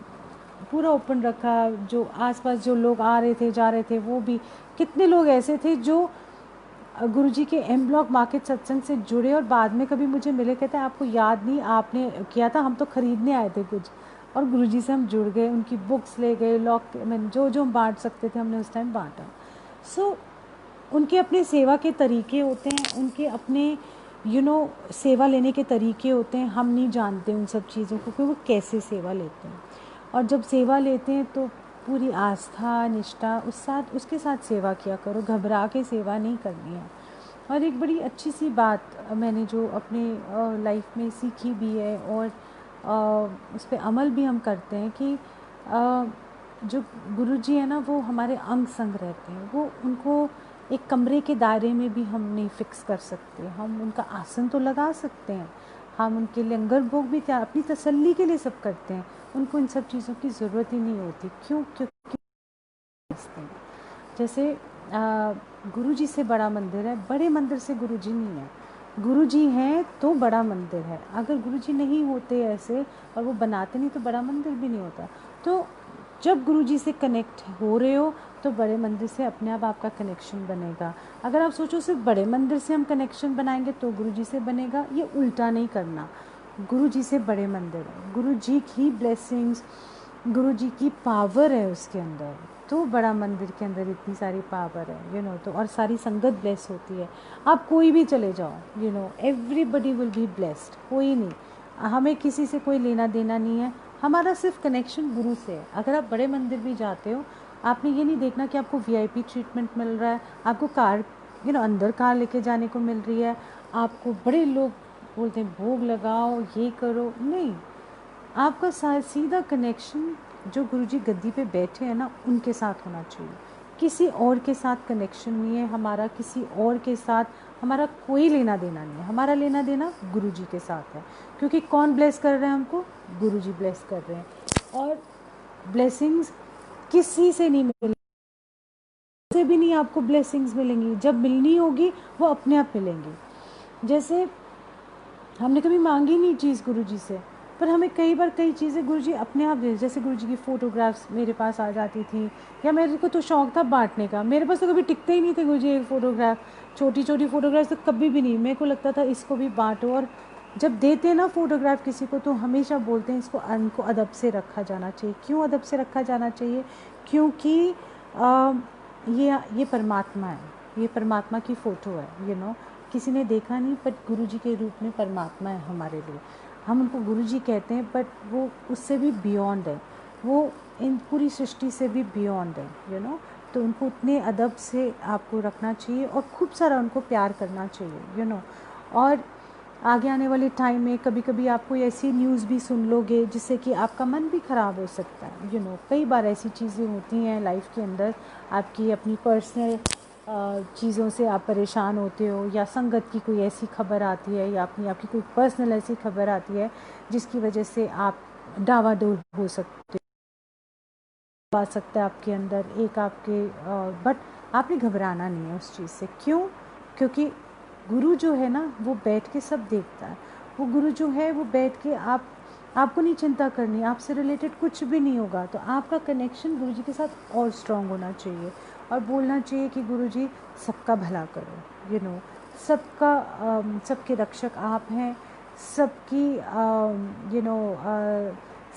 Speaker 1: पूरा ओपन रखा। जो आसपास जो लोग आ रहे थे जा रहे थे, वो भी कितने लोग ऐसे थे जो गुरुजी के एम ब्लॉक मार्केट सत्संग से जुड़े और बाद में कभी मुझे मिले, कहते हैं आपको याद नहीं आपने किया था, हम तो ख़रीदने आए थे कुछ, और गुरुजी से हम जुड़ गए, उनकी बुक्स ले गए, जो हम बांट सकते थे हमने उस टाइम बांटा। उनके अपने सेवा के तरीके होते हैं, उनके अपने सेवा लेने के तरीके होते हैं। हम नहीं जानते उन सब चीज़ों को कि वो कैसे सेवा लेते हैं, और जब सेवा लेते हैं तो पूरी आस्था निष्ठा उसके साथ सेवा किया करो, घबरा के सेवा नहीं करनी है। और एक बड़ी अच्छी सी बात मैंने जो अपने लाइफ में सीखी भी है और उस पर अमल भी हम करते हैं कि जो गुरुजी है ना वो हमारे अंग संग रहते हैं। वो उनको एक कमरे के दायरे में भी हम नहीं फिक्स कर सकते, हम उनका आसन तो लगा सकते हैं, हम उनके लंगर भोग भी अपनी तसल्ली के लिए सब करते हैं, उनको इन सब चीज़ों की ज़रूरत ही नहीं होती। क्योंकि जैसे गुरुजी से बड़ा मंदिर है, बड़े मंदिर से गुरुजी नहीं है। गुरुजी हैं तो बड़ा मंदिर है, अगर गुरुजी नहीं होते ऐसे और वो बनाते नहीं तो बड़ा मंदिर भी नहीं होता। तो जब गुरुजी से कनेक्ट हो रहे हो तो बड़े मंदिर से अपने आप आपका कनेक्शन बनेगा। अगर आप सोचो सिर्फ बड़े मंदिर से हम कनेक्शन बनाएंगे तो गुरुजी से बनेगा, ये उल्टा नहीं करना। गुरुजी से बड़े मंदिर है, गुरुजी की ब्लेसिंग्स, गुरुजी की पावर है उसके अंदर, तो बड़ा मंदिर के अंदर इतनी सारी पावर है तो और सारी संगत ब्लेस होती है। आप कोई भी चले जाओ एवरीबडी विल बी ब्लेस्ड, कोई नहीं, हमें किसी से कोई लेना देना नहीं है, हमारा सिर्फ कनेक्शन गुरु से है। अगर आप बड़े मंदिर भी जाते हो, आपने ये नहीं देखना कि आपको वीआईपी ट्रीटमेंट मिल रहा है, आपको कार अंदर कार लेके जाने को मिल रही है, आपको बड़े लोग बोलते हैं भोग लगाओ ये करो, नहीं, आपका सीधा कनेक्शन जो गुरुजी गद्दी पे बैठे हैं ना उनके साथ होना चाहिए। किसी और के साथ कनेक्शन नहीं है हमारा, किसी और के साथ हमारा कोई लेना देना नहीं है, हमारा लेना देना गुरुजी के साथ है। क्योंकि कौन ब्लेस कर रहे हैं हमको, गुरुजी ब्लेस कर रहे हैं, और ब्लेसिंग्स किसी से नहीं मिलेंगी, से भी नहीं आपको ब्लेसिंग्स मिलेंगी, जब मिलनी होगी वो अपने आप मिलेंगी। जैसे हमने कभी मांगी नहीं चीज़ गुरुजी से, पर हमें कई बार कई चीज़ें गुरुजी अपने आप दे, जैसे गुरुजी की फ़ोटोग्राफ्स मेरे पास आ जाती थी, या मेरे को तो शौक़ था बांटने का, मेरे पास तो कभी टिकते ही नहीं थे गुरुजी एक फ़ोटोग्राफ, छोटी छोटी फ़ोटोग्राफ्स तो कभी भी नहीं, मेरे को लगता था इसको भी बांटो। और जब देते हैं ना फ़ोटोग्राफ किसी को तो हमेशा बोलते हैं इनको अदब से रखा जाना चाहिए। क्यों अदब से रखा जाना चाहिए? क्योंकि ये परमात्मा है, ये परमात्मा की फ़ोटो है किसी ने देखा नहीं, बट गुरुजी के रूप में परमात्मा है हमारे लिए, हम उनको गुरुजी कहते हैं, बट वो उससे भी बियॉन्ड है, वो इन पूरी सृष्टि से भी बियॉन्ड है तो उनको उतने अदब से आपको रखना चाहिए और खूब सारा उनको प्यार करना चाहिए और आगे आने वाले टाइम में कभी कभी आप कोई ऐसी न्यूज़ भी सुन लोगे जिससे कि आपका मन भी ख़राब हो सकता है कई बार ऐसी चीज़ें होती हैं लाइफ के अंदर, आपकी अपनी पर्सनल चीज़ों से आप परेशान होते हो, या संगत की कोई ऐसी खबर आती है, या अपनी आपकी कोई पर्सनल ऐसी खबर आती है जिसकी वजह से आप डावाडोल हो सकते हो, आ सकता है आपके अंदर एक आपके, बट आपने घबराना नहीं है उस चीज़ से। क्यों? क्योंकि गुरु जो है ना वो बैठ के सब देखता है। वो गुरु जो है वो बैठ के आपको नहीं चिंता करनी, आपसे रिलेटेड कुछ भी नहीं होगा। तो आपका कनेक्शन गुरु जी के साथ और स्ट्रॉन्ग होना चाहिए, और बोलना चाहिए कि गुरु जी सबका भला करो, सबका सबके रक्षक आप हैं, सबकी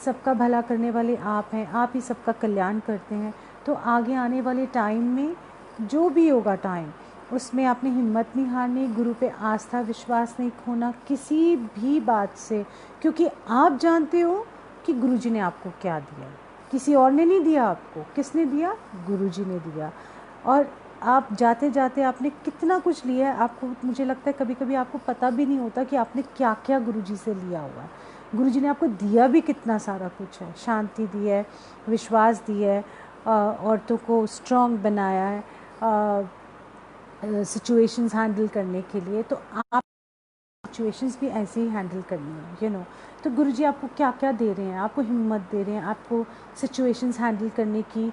Speaker 1: सबका भला करने वाले आप हैं, आप ही सबका कल्याण करते हैं। तो आगे आने वाले टाइम में जो भी होगा टाइम, उसमें आपने हिम्मत नहीं हारनी, गुरु पे आस्था विश्वास नहीं खोना किसी भी बात से, क्योंकि आप जानते हो कि गुरु जी ने आपको क्या दिया। किसी और ने नहीं दिया आपको। किसने दिया? गुरु जी ने दिया। और आप जाते जाते आपने कितना कुछ लिया है, आपको, मुझे लगता है कभी कभी आपको पता भी नहीं होता कि आपने क्या क्या गुरु जी से लिया हुआ है। गुरु जी ने आपको दिया भी कितना सारा कुछ है। शांति दी है, विश्वास दी है, औरतों को स्ट्रॉन्ग बनाया है सिचुएशंस हैंडल करने के लिए। तो आप सिचुएशंस भी ऐसे ही हैंडल करनी है, तो गुरुजी आपको क्या क्या दे रहे हैं, आपको हिम्मत दे रहे हैं, आपको सिचुएशंस हैंडल करने की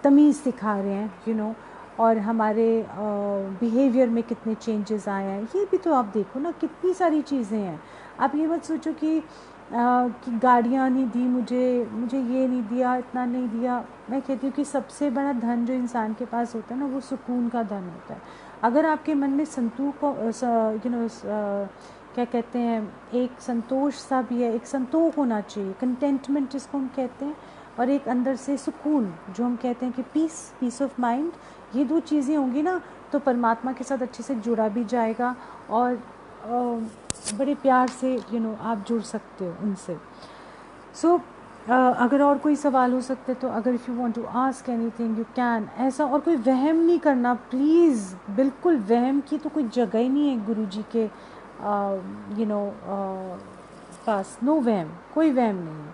Speaker 1: तमीज़ सिखा रहे हैं, और हमारे बिहेवियर में कितने चेंजेस आए हैं, ये भी तो आप देखो ना, कितनी सारी चीज़ें हैं। आप ये मत सोचो कि गाड़ियाँ नहीं दी मुझे ये नहीं दिया, इतना नहीं दिया। मैं कहती हूँ कि सबसे बड़ा धन जो इंसान के पास होता है ना, वो सुकून का धन होता है। अगर आपके मन में क्या कहते हैं, एक संतोष सा भी है, एक संतोष होना चाहिए, कंटेंटमेंट जिसको हम कहते हैं, और एक अंदर से सुकून जो हम कहते हैं कि पीस ऑफ माइंड, ये दो चीज़ें होंगी ना, तो परमात्मा के साथ अच्छे से जुड़ा भी जाएगा, और बड़े प्यार से आप जुड़ सकते हो उनसे। सो अगर और कोई सवाल हो सकते तो, अगर if you want to ask anything you can. ऐसा और कोई वहम नहीं करना प्लीज़, बिल्कुल वहम की तो कोई जगह ही नहीं है गुरु जी के पास। नो वहम, कोई वहम नहीं है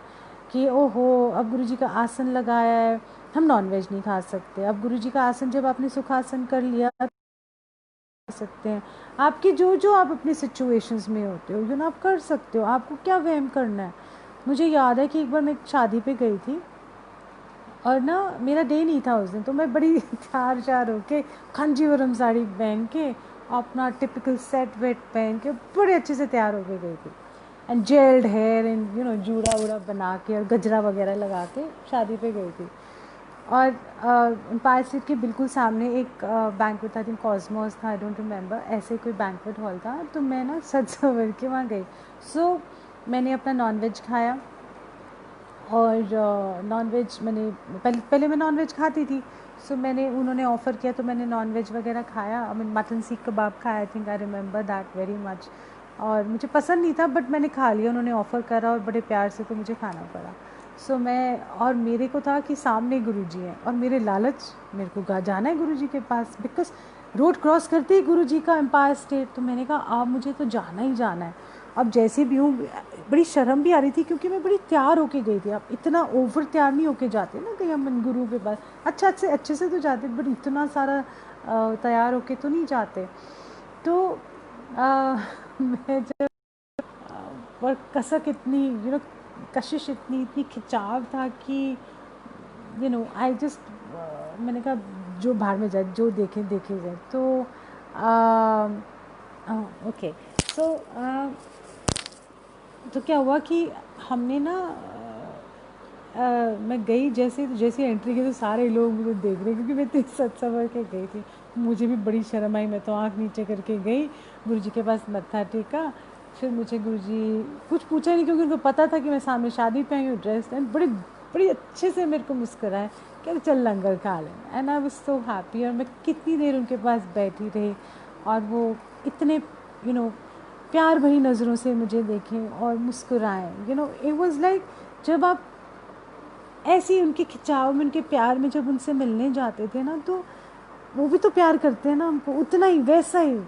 Speaker 1: कि ओहो अब गुरु जी का आसन लगाया है, हम नॉनवेज नहीं खा सकते। अब गुरु जी का आसन जब आपने सुखासन कर लिया सकते हैं। आपकी जो जो आप अपनी सिचुएशंस में होते हो आप कर सकते हो। आपको क्या वहम करना है। मुझे याद है कि एक बार मैं एक शादी पे गई थी, और ना मेरा डे नहीं था उस दिन, तो मैं बड़ी तैयार श्यार होके कांजीवरम साड़ी पहन के, अपना टिपिकल सेट वेट पहन के बड़े अच्छे से तैयार होके गई थी, एंड जेल्ड हेयर एंड जूड़ा वूड़ा बना के और गजरा वगैरह लगा के शादी पे गई थी। और एम्पायर स्टेट के बिल्कुल सामने एक बैंक्वेट, आई थिंक कॉस्मोस था, आई डोंट रिमेंबर, ऐसे कोई बैंक्वेट हॉल था। तो मैं ना सज सवर के वहाँ गई। सो मैंने अपना नॉनवेज खाया, और नॉनवेज मैंने पहले मैं नॉनवेज खाती थी। सो उन्होंने ऑफ़र किया तो मैंने नॉनवेज वगैरह खाया। आई मीन मटन सीख कबाब खाया, I think I remember that very much. और मुझे पसंद नहीं था बट मैंने खा लिया, उन्होंने ऑफ़र करा और बड़े प्यार से, तो मुझे खाना पड़ा। सो मेरे को था कि सामने गुरुजी हैं, और मेरे लालच, मेरे को जाना है गुरुजी के पास, बिकॉज रोड क्रॉस करते ही गुरुजी का एम्पायर स्टेट। तो मैंने कहा अब मुझे तो जाना ही जाना है। अब जैसे भी हूँ, बड़ी शर्म भी आ रही थी क्योंकि मैं बड़ी तैयार होके गई थी। अब इतना ओवर तैयार नहीं होके जाते ना कहीं हम गुरु के पास, अच्छे से तो जाते, बट इतना सारा तैयार होके तो नहीं जाते। तो मैं जब और कसक इतनी कशिश इतनी खिंचाव था कि आई जस्ट मैंने कहा जो भाड़ में जाए, जो देखे जाए। तो ओके। सो तो क्या हुआ कि हमने ना मैं गई, जैसे एंट्री की तो सारे लोग मुझे देख रहे, क्योंकि मैं इतनी सच सवर के गई थी। मुझे भी बड़ी शर्म आई, मैं तो आँख नीचे करके गई, गुरुजी के पास मत्था टेका। फिर मुझे गुरुजी कुछ पूछा नहीं, क्योंकि उनको पता था कि मैं सामने शादी पे आई हूँ, ड्रेस एंड बड़ी अच्छे से मेरे को मुस्कुराए कि चल लंगर खा लें। And I was so happy. और मैं कितनी देर उनके पास बैठी रही, और वो इतने प्यार भरी नज़रों से मुझे देखें और मुस्कुराएं। इट वाज लाइक, जब आप ऐसी उनके खिंचाव में, उनके प्यार में जब उनसे मिलने जाते थे ना, तो वो भी तो प्यार करते हैं ना हमको, उतना ही वैसा ही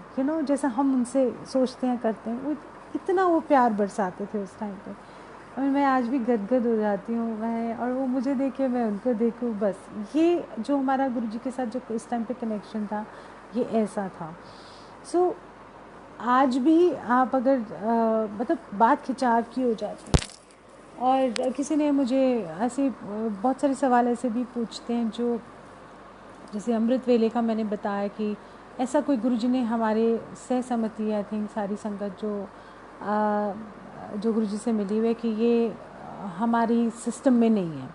Speaker 1: जैसा हम उनसे सोचते हैं करते हैं, वो इतना वो प्यार बरसाते थे उस टाइम पे। और मैं आज भी गदगद हो जाती हूँ मैं, और वो मुझे देखे मैं उनको देखूँ, बस ये जो हमारा गुरुजी के साथ जो इस टाइम पे कनेक्शन था, ये ऐसा था। सो आज भी आप अगर मतलब बात खिंचाव की हो जाती है। और किसी ने मुझे ऐसे बहुत सारे सवाल ऐसे भी पूछते हैं जो, जैसे अमृत वेले का मैंने बताया कि ऐसा कोई गुरुजी ने हमारे सहसम्मति आई थिंक सारी संगत जो गुरुजी से मिली हुई है कि ये हमारी सिस्टम में नहीं है।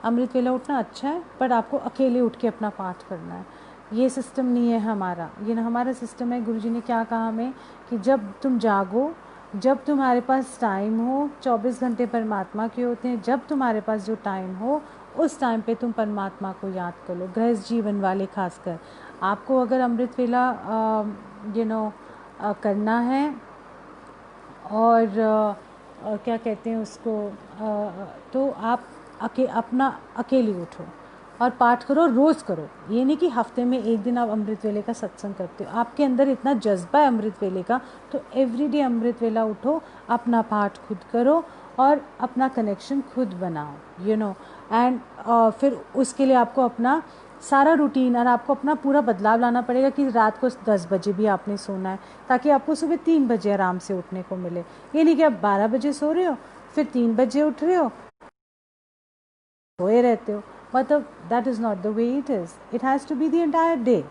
Speaker 1: अमृत वेला उठना अच्छा है, पर आपको अकेले उठ के अपना पाठ करना है। ये सिस्टम नहीं है हमारा, ये ना हमारा सिस्टम है। गुरुजी ने क्या कहा हमें कि जब तुम जागो, जब तुम्हारे पास टाइम हो, 24 घंटे परमात्मा के होते हैं, जब तुम्हारे पास जो टाइम हो उस टाइम पे तुम परमात्मा को याद कर लो। गृहस्थ जीवन वाले खासकर आपको अगर अमृत वेला करना है और क्या कहते हैं उसको, तो आप अपना अकेले उठो और पाठ करो, रोज़ करो। ये नहीं कि हफ्ते में एक दिन आप अमृत वेले का सत्संग करते हो, आपके अंदर इतना जज्बा है अमृत वेले का, तो एवरीडे अमृत वेला उठो, अपना पाठ खुद करो और अपना कनेक्शन खुद बनाओ, एंड फिर उसके लिए आपको अपना सारा रूटीन और आपको अपना पूरा बदलाव लाना पड़ेगा कि रात को 10 बजे भी आपने सोना है, ताकि आपको सुबह 3 बजे आराम से उठने को मिले। ये नहीं कि आप 12 बजे सो रहे हो फिर 3 बजे उठ रहे हो, सोए रहते हो। मतलब that is not the way it is, it has to be the entire day,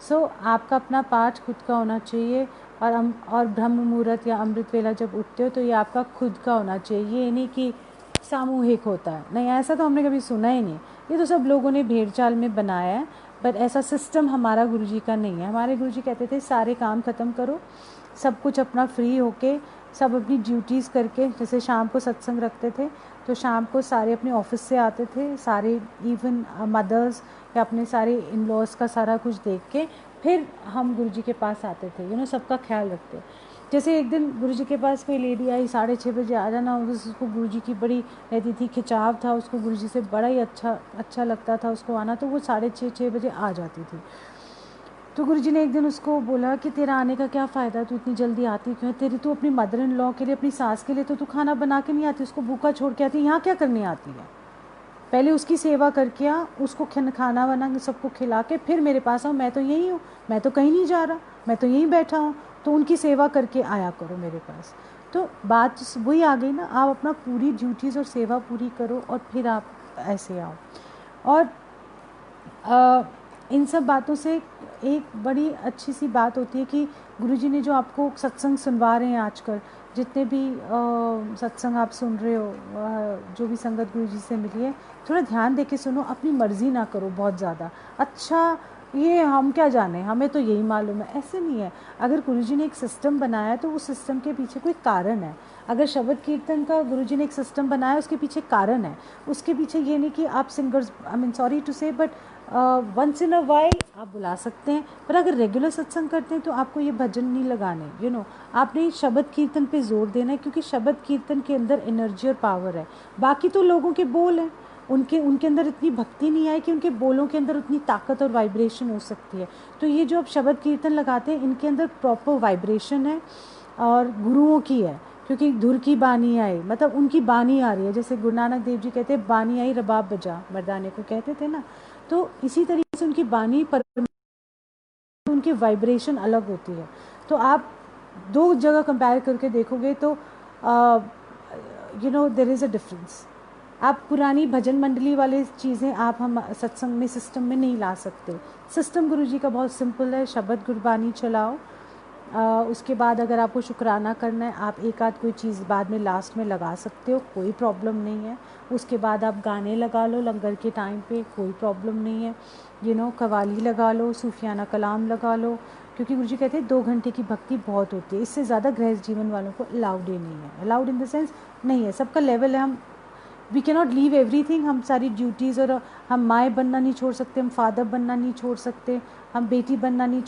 Speaker 1: so आपका अपना पाठ खुद का होना चाहिए। और ब्रह्म मुहूर्त या अमृत वेला जब उठते हो तो ये आपका खुद का होना चाहिए, ये नहीं कि सामूहिक होता है। नहीं, ऐसा तो हमने कभी सुना ही नहीं, ये तो सब लोगों ने भेड़ चाल में बनाया है। बट ऐसा सिस्टम हमारा गुरुजी का नहीं है। हमारे गुरुजी कहते थे सारे काम ख़त्म करो, सब कुछ अपना फ्री होके, सब अपनी ड्यूटीज़ करके, जैसे शाम को सत्संग रखते थे तो शाम को सारे अपने ऑफिस से आते थे, सारे इवन मदर्स या अपने सारे इन लॉज का सारा कुछ देख के फिर हम गुरुजी के पास आते थे, सबका ख्याल रखते। जैसे एक दिन गुरुजी के पास कोई लेडी आई 6:30 बजे आ जाना, उसको गुरुजी की बड़ी रहती थी, खिंचाव था उसको गुरुजी से, बड़ा ही अच्छा लगता था उसको आना, तो वो 6:30 बजे आ जाती थी। तो गुरुजी ने एक दिन उसको बोला कि तेरा आने का क्या फ़ायदा, तू इतनी जल्दी आती क्यों है? तेरी तो अपनी मदर इन लॉ के लिए, अपनी सास के लिए तो तू खाना बना के नहीं आती, उसको भूखा छोड़ के आती, यहाँ क्या करने आती है? पहले उसकी सेवा करके आ, उसको खाना बना के सबको खिला के फिर मेरे पास आओ। मैं तो यहीं हूँ, मैं तो कहीं नहीं जा रहा, मैं तो यहीं बैठा हूँ, तो उनकी सेवा करके आया करो मेरे पास। तो बात वही आ गई ना, आप अपना पूरी ड्यूटीज़ और सेवा पूरी करो और फिर आप ऐसे आओ। और इन सब बातों से एक बड़ी अच्छी सी बात होती है कि गुरुजी ने जो आपको सत्संग सुनवा रहे हैं आजकल, जितने भी सत्संग आप सुन रहे हो, जो भी संगत गुरुजी से मिली है, थोड़ा ध्यान दे के सुनो, अपनी मर्ज़ी ना करो बहुत ज़्यादा। अच्छा ये हम क्या जाने, हमें तो यही मालूम है, ऐसे नहीं है। अगर गुरुजी ने एक सिस्टम बनाया है तो उस सिस्टम के पीछे कोई कारण है। अगर शब्द कीर्तन का गुरुजी ने एक सिस्टम बनाया, उसके पीछे कारण है। उसके पीछे ये नहीं कि आप singers, I mean sorry to say, but once in a while आप बुला सकते हैं, पर अगर रेगुलर सत्संग करते हैं तो आपको ये भजन नहीं लगाने, आपने शब्द कीर्तन पे जोर देना है, क्योंकि शब्द कीर्तन के अंदर एनर्जी और पावर है। बाकी तो लोगों के बोल हैं, उनके अंदर इतनी भक्ति नहीं आई कि उनके बोलों के अंदर उतनी ताकत और वाइब्रेशन हो सकती है। तो ये जो आप शब्द कीर्तन लगाते हैं, इनके अंदर प्रॉपर वाइब्रेशन है और गुरुओं की है, क्योंकि धुर की बानी आई, मतलब उनकी बानी आ रही है। जैसे गुरु नानक देव जी कहते हैं बानी आई रबाब बजा, मर्दाने को कहते थे ना, तो इसी तरीके से उनकी बानी पर उनकी वाइब्रेशन अलग होती है। तो आप दो जगह कंपेयर करके देखोगे तो देयर इज़ अ डिफरेंस। आप पुरानी भजन मंडली वाले चीज़ें आप हम सत्संग में सिस्टम में नहीं ला सकते। सिस्टम गुरुजी का बहुत सिंपल है, शब्द गुरबानी चलाओ, उसके बाद अगर आपको शुक्राना करना है, आप एक आध कोई चीज़ बाद में लास्ट में लगा सकते हो, कोई प्रॉब्लम नहीं है। उसके बाद आप गाने लगा लो लंगर के टाइम पे, कोई प्रॉब्लम नहीं है। कवाली लगा लो, सूफियाना कलाम लगा लो, क्योंकि गुरुजी कहते हैं 2 घंटे की भक्ति बहुत होती है, इससे ज़्यादा गृहस्थ जीवन वालों को अलाउड ही नहीं है। अलाउड इन द सेंस नहीं है, सबका लेवल है। हम we can not leave everything, हम सारी ड्यूटीज़, और हम माएँ बनना नहीं छोड़ सकते, हम फादर बनना नहीं छोड़ सकते, हम बेटी बनना नहीं